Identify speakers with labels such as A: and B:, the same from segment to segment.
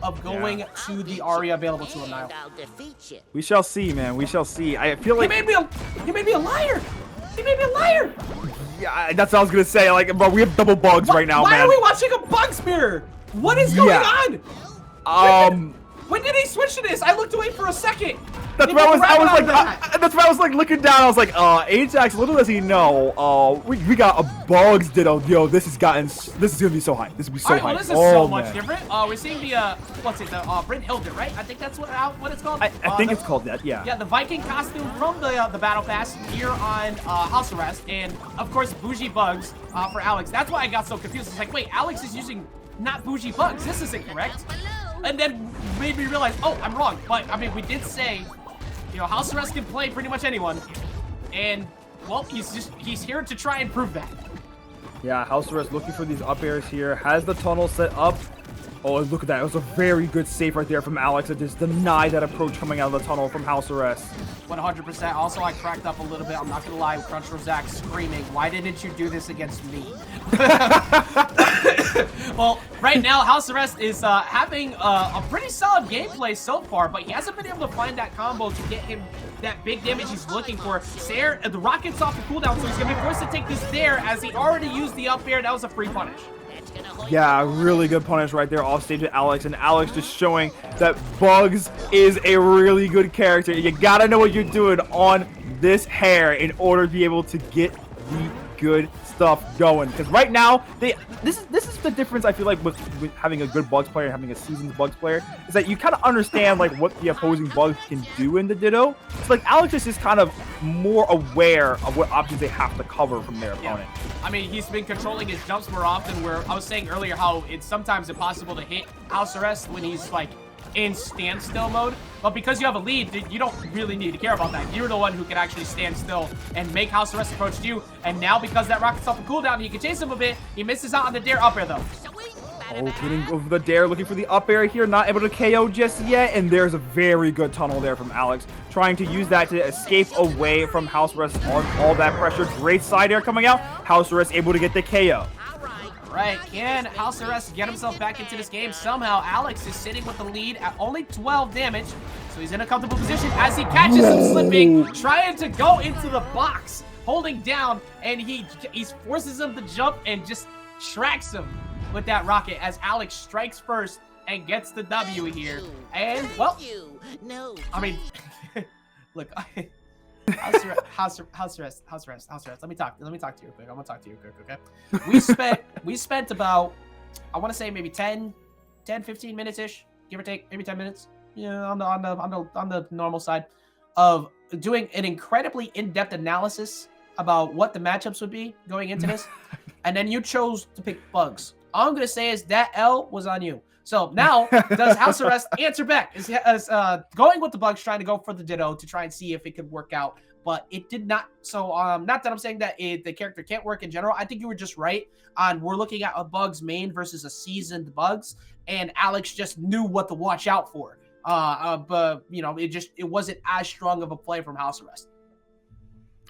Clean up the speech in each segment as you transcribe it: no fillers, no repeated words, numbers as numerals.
A: of going to the Arya available to him now.
B: We shall see, man. We shall see. I feel like
A: He made me a liar. He made me a liar.
B: Yeah, that's what I was gonna say. Like, but we have double bugs right now,
A: Why
B: man.
A: are we watching a bugs mirror? What is going on? When did he switch to this? I looked away for a second.
B: That's why I was like looking down. I was like, Ajax, little does he know, we got a bugs ditto. Yo, this is gonna be so high. This will be so high.
A: Well, this is so much different. We're seeing the Brent Hilder, right? I think that's what it's called.
B: I think it's called that. Yeah.
A: Yeah, the Viking costume from the Battle Pass here on HouseArrest, and of course bougie bugs for Alex. That's why I got so confused. It's like, wait, Alex is using not bougie bugs. This isn't correct. And then made me realize, oh, I'm wrong. But I mean, we did say, you know, HouseArrest can play pretty much anyone, and well, he's here to try and prove that.
B: Yeah, HouseArrest looking for these up airs here. Has the tunnel set up. Oh, look at that. It was a very good save right there from Alex. It just denied that approach coming out of the tunnel from HouseArrest.
A: 100%. Also, I cracked up a little bit. I'm not going to lie. Crunch Rozak screaming, why didn't you do this against me? Well, right now, HouseArrest is having a pretty solid gameplay so far, but he hasn't been able to find that combo to get him that big damage he's looking for. Sair, the rocket's off the cooldown, so he's going to be forced to take this there as he already used the up air. That was a free punish.
B: Yeah, really good punish right there off stage with Alex, and Alex just showing that Bugs is a really good character. You gotta know what you're doing on this hair in order to be able to get the good stuff going. Because right now, this is the difference I feel like with having a good Bugs player and having a seasoned Bugs player, is that you kind of understand like what the opposing Bugs can do in the Ditto. It's like Alex is just kind of more aware of what options they have to cover from their opponent.
A: I mean, he's been controlling his jumps more often, where I was saying earlier how it's sometimes impossible to hit HouseArrest when he's like in standstill mode, but because you have a lead, you don't really need to care about that. You're the one who can actually stand still and make HouseArrest approach you, and now because that rocket's off the cooldown, he can chase him a bit. He misses out on the dare up air though.
B: Oh, getting over the dare, looking for the up air here, not able to KO just yet, and there's a very good tunnel there from Alex, trying to use that to escape away from HouseArrest on all that pressure. Great side air coming out, HouseArrest able to get the KO.
A: Right, can HouseArrest get himself back into this game? Somehow, Alex is sitting with the lead at only 12 damage, so he's in a comfortable position as he catches him slipping, trying to go into the box, holding down, and he forces him to jump and just tracks him with that rocket as Alex strikes first and gets the W here. And, well, I mean, look, HouseArrest. Let me talk to you real quick. I'm gonna talk to you real quick, okay? We spent about, I want to say maybe 10, 15 minutes ish, give or take, maybe 10 minutes. Yeah, on the normal side of doing an incredibly in-depth analysis about what the matchups would be going into this, and then you chose to pick Bugs. All I'm gonna say is that L was on you. So now, does HouseArrest answer back? Is going with the Bugs, trying to go for the Ditto to try and see if it could work out, but it did not. So not that I'm saying that the character can't work in general. I think you were just right on. We're looking at a Bugs main versus a seasoned Bugs, and Alex just knew what to watch out for. But you know, it wasn't as strong of a play from HouseArrest.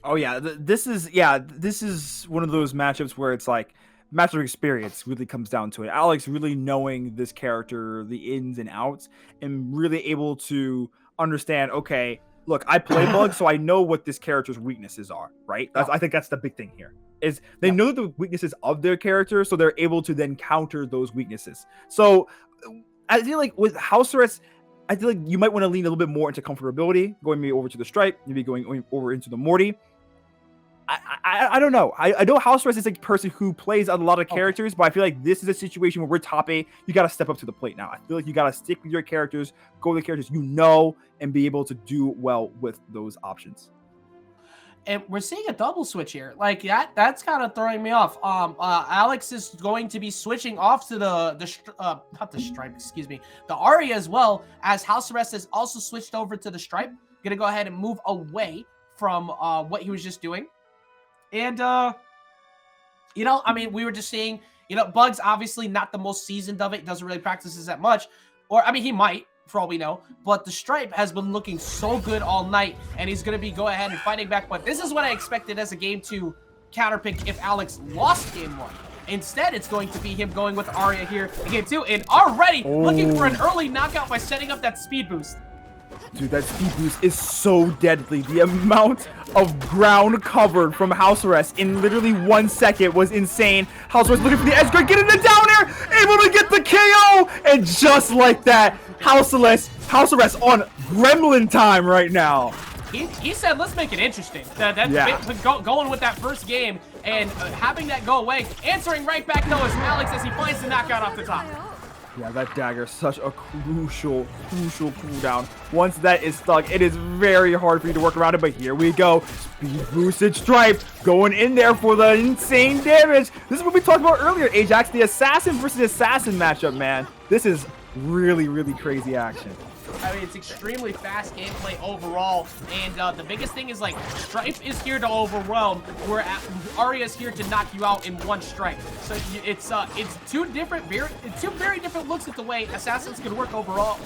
B: Oh yeah, this is one of those matchups where it's like, matchup experience really comes down to it. Alex really knowing this character, the ins and outs, and really able to understand, okay, look, I play Bugs, so I know what this character's weaknesses are, right? I think that's the big thing here, is they know the weaknesses of their character, so they're able to then counter those weaknesses. So I feel like with HouseArrest, I feel like you might want to lean a little bit more into comfortability, going maybe over to the Stripe, maybe going over into the Morty. I don't know. I know HouseArrest is a person who plays a lot of characters, but I feel like this is a situation where we're top 8. You got to step up to the plate now. I feel like you got to stick with your characters, go with the characters you know, and be able to do well with those options.
A: And we're seeing a double switch here. Like that's kind of throwing me off. Alex is going to be switching off to not the Stripe, excuse me, the Arya as well, as HouseArrest has also switched over to the Stripe. Gonna go ahead and move away from what he was just doing. And, you know, I mean, we were just seeing, you know, Bugs obviously not the most seasoned of it. Doesn't really practice this that much. Or, I mean, he might, for all we know. But the Stripe has been looking so good all night. And he's going to be go ahead and fighting back. But this is what I expected as a game 2 counterpick if Alex lost game 1. Instead, it's going to be him going with Arya here in game 2, and already looking for an early knockout by setting up that speed boost.
B: Dude, that speed boost is so deadly. The amount of ground covered from HouseArrest in literally 1 second was insane. HouseArrest looking for the edge guard, getting the down air, able to get the KO, and just like that, HouseArrest on gremlin time right now.
A: He said, let's make it interesting. Going with that first game and having that go away. Answering right back, though, is Alex as he finds the knockout off the top.
B: Yeah, that dagger is such a crucial cooldown. Once that is stuck, it is very hard for you to work around it, but here we go. Speed boosted Stripe going in there for the insane damage. This is what we talked about earlier, Ajax, the assassin versus assassin matchup, man. This is really, really crazy action.
A: I mean, it's extremely fast gameplay overall, and the biggest thing is, like, Stripe is here to overwhelm, where Arya is here to knock you out in one strike. So it's two very different looks at the way assassins can work overall,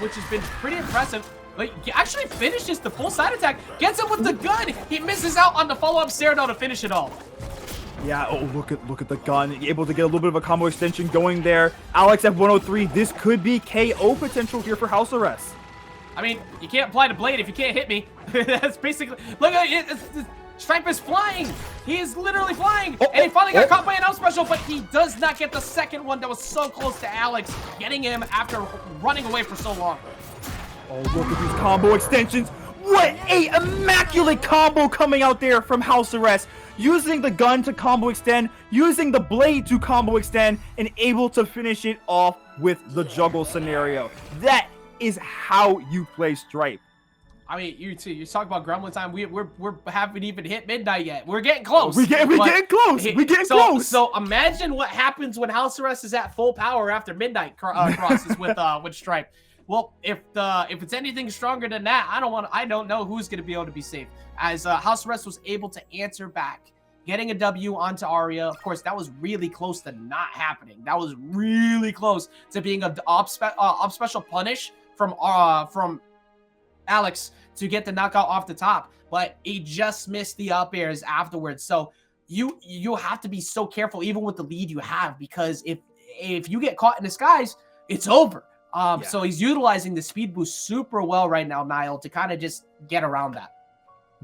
A: which has been pretty impressive. But he actually finishes the full side attack, gets him with the gun. He misses out on the follow-up Cyrano to finish it all.
B: Yeah, oh, look at the gun. Able to get a little bit of a combo extension going there. Alex at 103. This could be KO potential here for HouseArrest.
A: I mean, you can't apply the blade if you can't hit me. That's basically... Look at it. Stripe is flying. He is literally flying. And he finally got caught by an out special, but he does not get the second one that was so close to Alex, getting him after running away for so long.
B: Oh, look at these combo extensions. What a immaculate combo coming out there from HouseArrest. Using the gun to combo extend, using the blade to combo extend, and able to finish it off with the juggle scenario. That is how you play Stripe.
A: I mean, you talk about gremlin time. We haven't even hit midnight yet. We're getting close.
B: We're getting close.
A: So imagine what happens when HouseArrest is at full power after midnight crosses with Stripe. Well, if it's anything stronger than that, I don't know who's going to be able to be safe. As HouseArrest was able to answer back, getting a W onto Arya. Of course, that was really close to not happening. That was really close to being a op special punish from Alex to get the knockout off the top, but he just missed the up airs afterwards. So you have to be so careful, even with the lead you have, because if you get caught in disguise, it's over. So he's utilizing the speed boost super well right now, Niall, to kind of just get around that.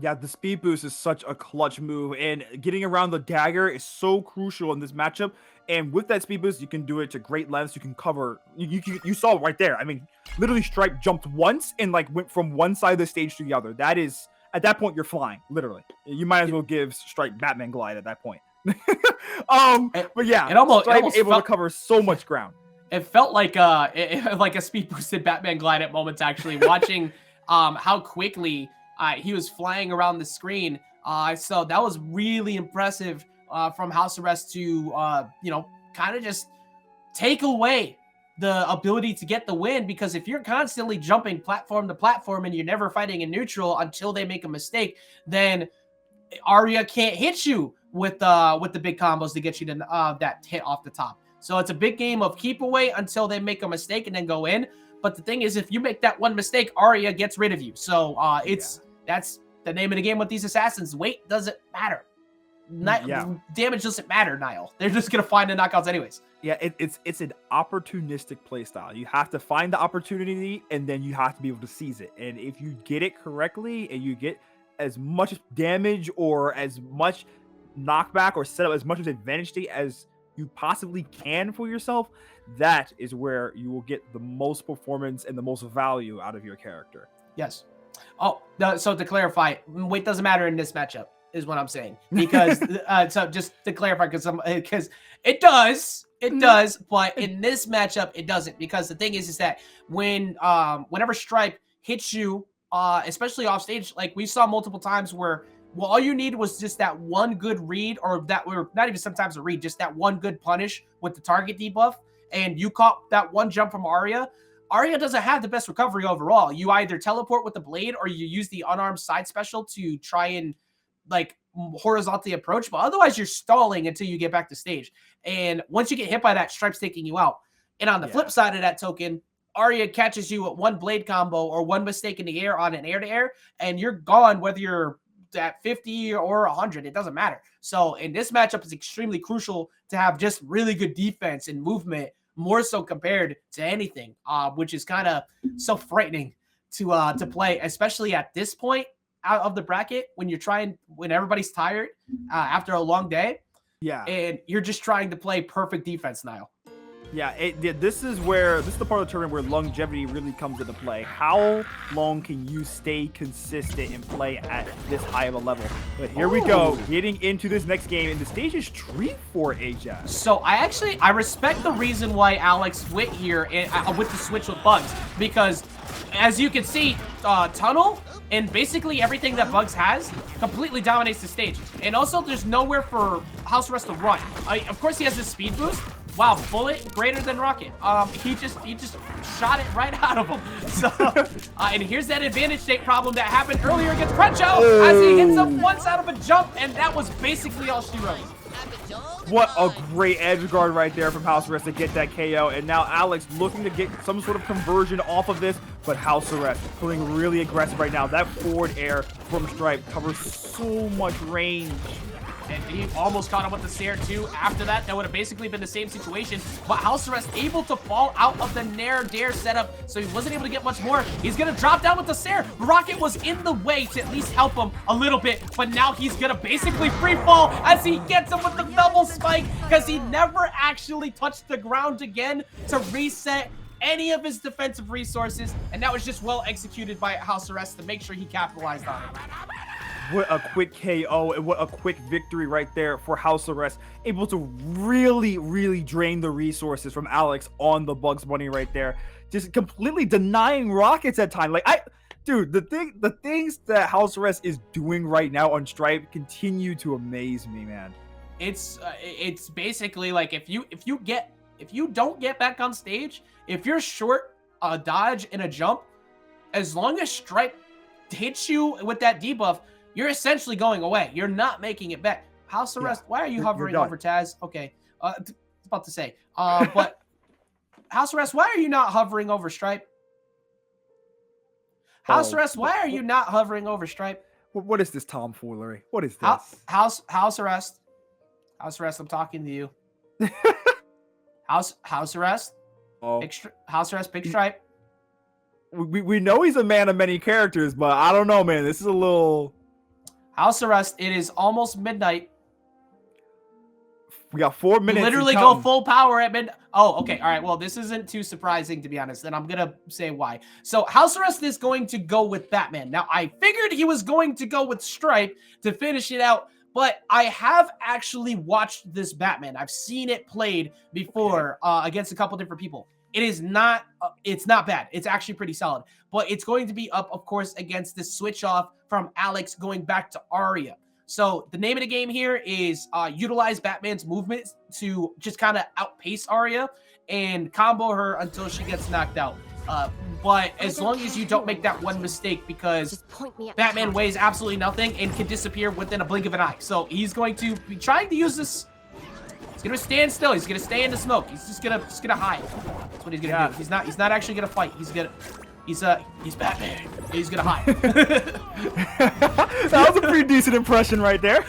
B: Yeah, the speed boost is such a clutch move, and getting around the dagger is so crucial in this matchup. And with that speed boost, you can do it to great lengths. You can cover. You saw it right there. I mean, literally, Stripe jumped once and like went from one side of the stage to the other. That is, at that point, you're flying. Literally, you might as well give Stripe Batman glide at that point. But yeah, Stripe able to cover so much ground.
A: It felt like like a speed boosted Batman glide at moments. Actually, watching how quickly he was flying around the screen. So that was really impressive from HouseArrest to kind of just take away the ability to get the win, because if you're constantly jumping platform to platform and you're never fighting in neutral until they make a mistake, then Arya can't hit you with the big combos to get you to that hit off the top. So it's a big game of keep away until they make a mistake and then go in. But the thing is, if you make that one mistake, Arya gets rid of you. So that's the name of the game with these assassins. Weight doesn't matter. Damage doesn't matter, Niall. They're just gonna find the knockouts anyways.
B: Yeah, it's an opportunistic playstyle. You have to find the opportunity, and then you have to be able to seize it. And if you get it correctly, and you get as much damage or as much knockback or set up as much of advantage as you possibly can for yourself, that is where you will get the most performance and the most value out of your character.
A: Yes. Oh, so to clarify, weight doesn't matter in this matchup, is what I'm saying. Because so just to clarify, because it does, but in this matchup it doesn't. Because the thing is that whenever Stripe hits you, especially off stage, like we saw multiple times where, well, all you need was just that one good read, or not even sometimes a read, just that one good punish with the target debuff, and you caught that one jump from Arya. Arya doesn't have the best recovery overall. You either teleport with the blade or you use the unarmed side special to try and like horizontally approach, but otherwise you're stalling until you get back to stage. And once you get hit by that, Stripe's taking you out. And on the flip side of that token, Arya catches you at one blade combo or one mistake in the air on an air-to-air, and you're gone whether you're at 50 or 100. It doesn't matter. So in this matchup, it's extremely crucial to have just really good defense and movement, more so compared to anything, which is kind of so frightening to play, especially at this point out of the bracket when everybody's tired after a long day.
B: Yeah.
A: And you're just trying to play perfect defense now.
B: Yeah, this is the part of the tournament where longevity really comes into play. How long can you stay consistent and play at this high of a level? But here we go, getting into this next game, and the stage is treat for Ajax.
A: So I respect the reason why Alex went here with the switch with Bugs, because as you can see, Tunnel and basically everything that Bugs has completely dominates the stage. And also, there's nowhere for HouseArrest to run. Of course, he has this speed boost. Wow, bullet greater than rocket. He just shot it right out of him. So, and here's that advantage state problem that happened earlier against Cruncho as he hits him once out of a jump, and that was basically all she wrote.
B: What a great edge guard right there from HouseArrest to get that KO, and now Alex looking to get some sort of conversion off of this, but HouseArrest feeling really aggressive right now. That forward air from Stripe covers so much range.
A: And he almost caught him with the Sair too. After that, that would have basically been the same situation. But HouseArrest able to fall out of the Nair Dare setup, so he wasn't able to get much more. He's gonna drop down with the Sair. Rocket was in the way to at least help him a little bit, but now he's gonna basically free fall as he gets him with the double spike, because he never actually touched the ground again to reset any of his defensive resources, and that was just well executed by HouseArrest to make sure he capitalized on it.
B: What a quick KO and what a quick victory right there for HouseArrest. Able to really, really drain the resources from Alex on the Bugs Bunny right there. Just completely denying Rockets at time. Dude, the things that HouseArrest is doing right now on Stripe continue to amaze me, man.
A: It's basically like if you don't get back on stage, if you're short a dodge and a jump, as long as Stripe hits you with that debuff, you're essentially going away. You're not making it back. HouseArrest, why are you hovering over Taz? Okay, I was about to say, but HouseArrest, why are you not hovering over Stripe? HouseArrest, why are you not hovering over Stripe?
B: What is this tomfoolery? What is this?
A: HouseArrest, I'm talking to you. HouseArrest, HouseArrest, big Stripe.
B: We know he's a man of many characters, but I don't know, man. This is a little...
A: HouseArrest, it is almost midnight.
B: We got 4 minutes.
A: You literally go full power at midnight. Oh, okay. All right. Well, this isn't too surprising, to be honest. And I'm going to say why. So HouseArrest is going to go with Batman. Now, I figured he was going to go with Stripe to finish it out, but I have actually watched this Batman. I've seen it played before against a couple different people. It is not, it's not bad. It's actually pretty solid, but it's going to be up, of course, against the switch off from Alex going back to Arya. So the name of the game here is utilize Batman's movement to just kind of outpace Arya and combo her until she gets knocked out. But as long as you don't make that one mistake, because Batman weighs absolutely nothing and can disappear within a blink of an eye. So he's going to be trying to use this. He's gonna stand still. He's gonna stay in the smoke. He's just gonna hide. That's what he's gonna do. He's not actually gonna fight. He's Batman. He's gonna hide.
B: That was a pretty decent impression right there.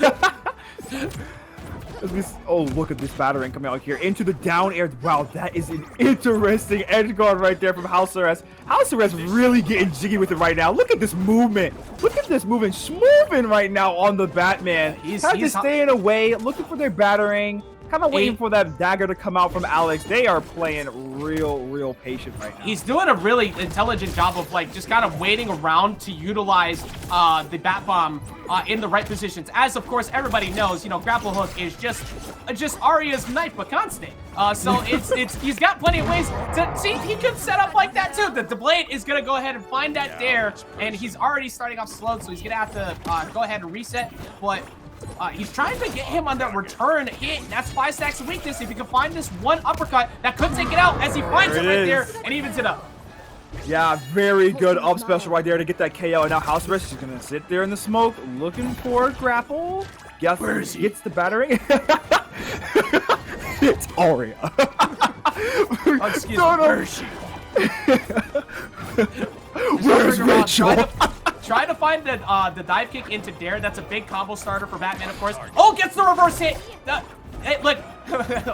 B: Oh, look at this battering coming out here into the down air. Wow, that is an interesting edge guard right there from HouseArrest. HouseArrest really getting jiggy with it right now. Look at this movement. Look at this movement. Schmoving right now on the Batman. He's staying away, looking for their battering. Kind of waiting for that dagger to come out from Alex. They are playing real patient right now.
A: He's doing a really intelligent job of just kind of waiting around to utilize the Bat Bomb in the right positions. As of course everybody knows, grapple hook is just Arya's knife, but constant. So he's got plenty of ways to see. He could set up like that too. The blade is gonna go ahead and find that dare, and he's already starting off slow, so he's gonna have to go ahead and reset. But he's trying to get him on that return hit. That's 5 stacks of weakness. If you can find this one uppercut, that could take it out as he finds it right there and evens it up.
B: Yeah, very good up special right there to get that KO. And now HouseArrest is going to sit there in the smoke looking for a grapple. Yes, where is he? Gets the battering. It's Arya.
A: Excuse me, where is she?
B: Where's Rachel?
A: Trying to find the dive kick into Dare. That's a big combo starter for Batman, of course. Oh, gets the reverse hit. Hey, look,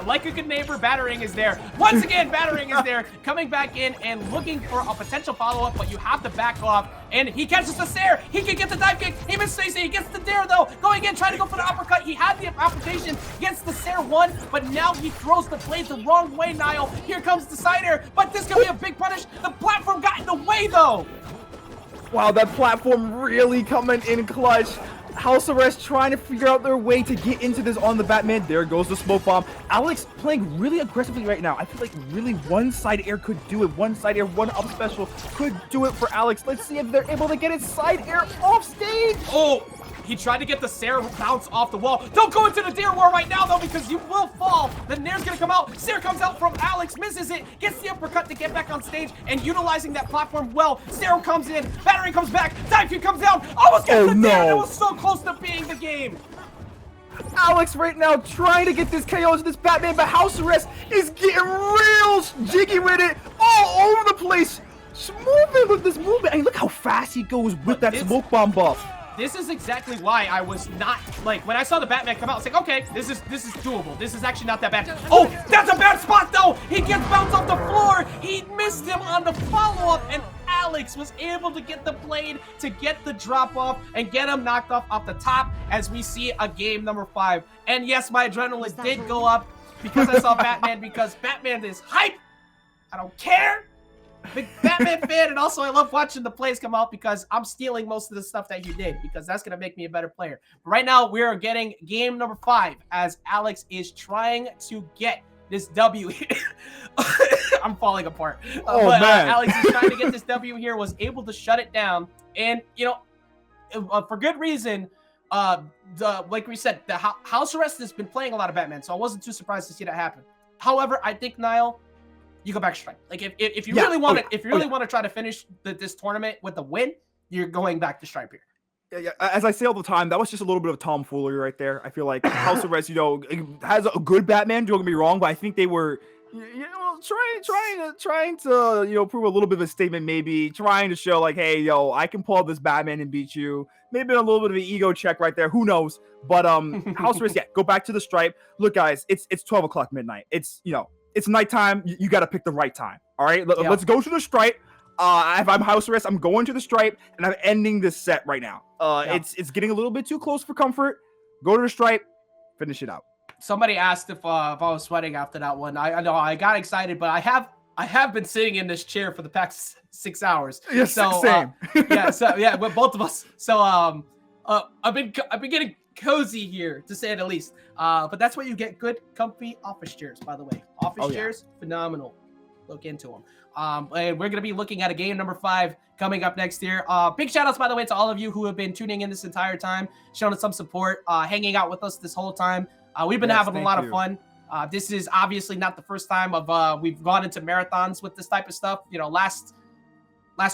A: like a good neighbor, Battering is there. Once again, Battering is there, coming back in and looking for a potential follow-up, but you have to back off. And he catches the Sair. He can get the dive kick. He mistakes it. He gets the Dare, though. Going in, trying to go for the uppercut. He had the application, gets the Sair 1, but now he throws the blade the wrong way, Niall. Here comes the side air, but this could be a big punish. The platform got in the way, though.
B: Wow, that platform really coming in clutch. HouseArrest trying to figure out their way to get into this on the Batman. There goes the smoke bomb. Alex playing really aggressively right now. I feel like really one side air could do it. One side air, one up special could do it for Alex. Let's see if they're able to get his side air off stage.
A: Oh, he tried to get the Sair bounce off the wall. Don't go into the Dare War right now, though, because you will fall. The Nair's gonna come out. Sair comes out from Alex, misses it, gets the uppercut to get back on stage, and utilizing that platform well. Sair comes in, Battering comes back, dive kick comes down, almost gets the Dare. That was so close to being the game.
B: Alex right now trying to get this KO to this Batman, but HouseArrest is getting real jiggy with it all over the place. Moving with this movement. And look how fast he goes with that smoke bomb buff.
A: This is exactly why I was not, like, when I saw the Batman come out, I was like, okay, this is doable. This is actually not that bad. Oh, that's a bad spot, though. He gets bounced off the floor. He missed him on the follow-up, and Alex was able to get the blade to get the drop-off and get him knocked off the top as we see a game number 5. And yes, my adrenaline did go up because I saw Batman, because Batman is hype. I don't care. Big Batman fan, and also I love watching the plays come out because I'm stealing most of the stuff that you did, because that's going to make me a better player. But right now, we are getting game number 5 as Alex is trying to get this W. I'm falling apart.
B: Man.
A: Alex is trying to get this W here, was able to shut it down. And, you know, for good reason, like we said, the HouseArrest has been playing a lot of Batman, so I wasn't too surprised to see that happen. However, I think, Niall, you go back to Stripe. Like if you really want to try to finish this tournament with a win, you're going back to Stripe here.
B: Yeah, as I say all the time, that was just a little bit of tomfoolery right there. I feel like HouseArrest, you know, has a good Batman. Don't get me wrong, but I think they were, you know, trying to, you know, prove a little bit of a statement, maybe trying to show like, hey, yo, I can pull out this Batman and beat you. Maybe a little bit of an ego check right there. Who knows? But HouseArrest, yeah, go back to the Stripe. Look, guys, it's 12 o'clock midnight. It's, you know, it's nighttime. You got to pick the right time. All right, let's go to the Stripe. If I'm HouseArrest, I'm going to the Stripe, and I'm ending this set right now. It's getting a little bit too close for comfort. Go to the Stripe, finish it out.
A: Somebody asked if I was sweating after that one. I know I got excited, but I have been sitting in this chair for the past 6 hours.
B: Yeah,
A: so,
B: same.
A: With both of us. So I've been getting cozy here, to say the least. But that's where you get good, comfy office chairs, by the way. Office chairs, phenomenal. Look into them. And we're going to be looking at a game number 5 coming up next year. Big shout outs, by the way, to all of you who have been tuning in this entire time, showing us some support, hanging out with us this whole time. We've been having a lot of fun. This is obviously not the first time we've gone into marathons with this type of stuff. You know, last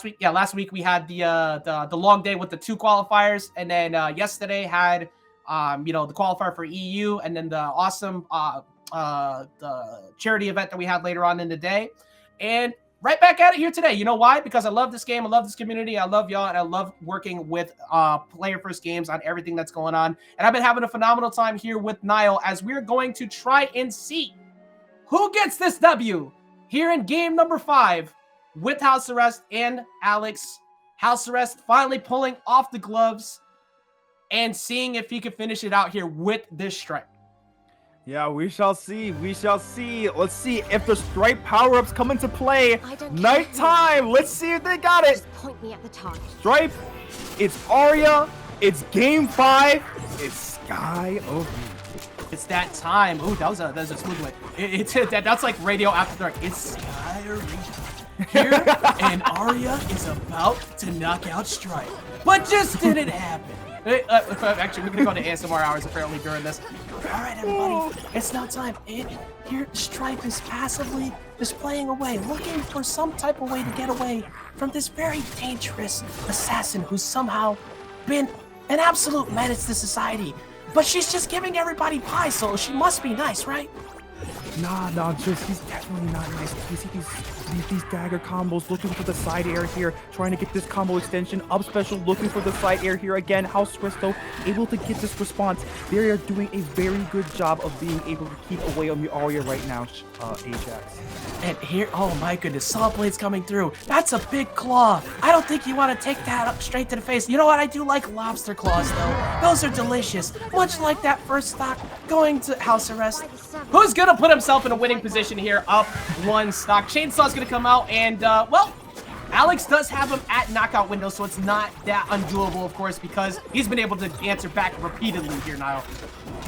A: week we had the long day with the 2 qualifiers, and then yesterday had you know, the qualifier for EU, and then the awesome the charity event that we had later on in the day. And right back at it here today. You know why? Because I love this game. I love this community. I love y'all, and I love working with Playerfirstgames on everything that's going on. And I've been having a phenomenal time here with Niall as we're going to try and see who gets this W here in game number 5 with HouseArrest and Alex. HouseArrest finally pulling off the gloves and seeing if he can finish it out here with this Stripe.
B: Yeah, we shall see. We shall see. Let's see if the Stripe power-ups come into play. Nighttime. Let's see if they got it.
C: Just point me at the target.
B: Stripe. It's Arya. It's game 5. It's Sky of You.
A: It's that time. Ooh, that was a smooth one. That's like radio after dark. It's Sky Arena here, and Arya is about to knock out Stripe, but just didn't happen. Actually, we're gonna go to ASMR hours apparently during this. All right, everybody, it's now time. Here, Stripe is passively just playing away, looking for some type of way to get away from this very dangerous assassin who's somehow been an absolute menace to society. But she's just giving everybody pie, so she must be nice, right?
B: Nah, he's definitely not nice. You see these dagger combos, looking for the side air here, trying to get this combo extension, up special, looking for the side air here again. HouseArrest, though, able to get this response. They are doing a very good job of being able to keep away on the Arya right now, Ajax.
A: And here, oh my goodness, saw blades coming through. That's a big claw. I don't think you want to take that up straight to the face. You know what? I do like lobster claws, though. Those are delicious. Much like that first stock going to HouseArrest. Who's going to put himself in a winning position here? Up one stock. Chainsaw's going to come out, and, well, Alex does have him at knockout window, so it's not that undoable, of course, because he's been able to answer back repeatedly here now.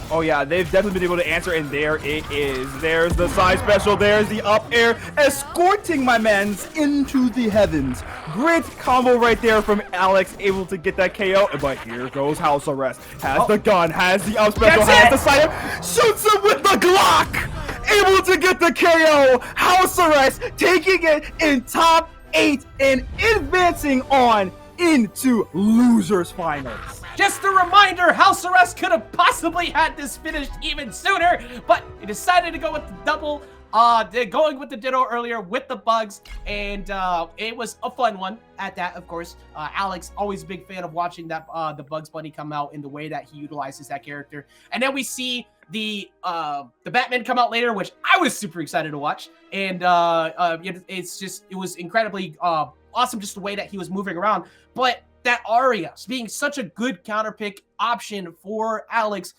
B: Oh yeah, they've definitely been able to answer, and there it is. There's the side special, there's the up air, escorting my mans into the heavens. Great combo right there from Alex, able to get that KO, but here goes HouseArrest. Has the gun, has the up special, has the side air, shoots him with the Glock! Able to get the KO! HouseArrest taking it in top 8 and advancing on into losers finals.
A: Just a reminder, HouseArrest could have possibly had this finished even sooner, but he decided to go with the double, going with the ditto earlier with the bugs, and it was a fun one at that, of course. Alex, always a big fan of watching that the Bugs Bunny come out in the way that he utilizes that character. And then we see the Batman come out later, which I was super excited to watch, and it was incredibly awesome just the way that he was moving around. But that Arya being such a good counterpick option for Alex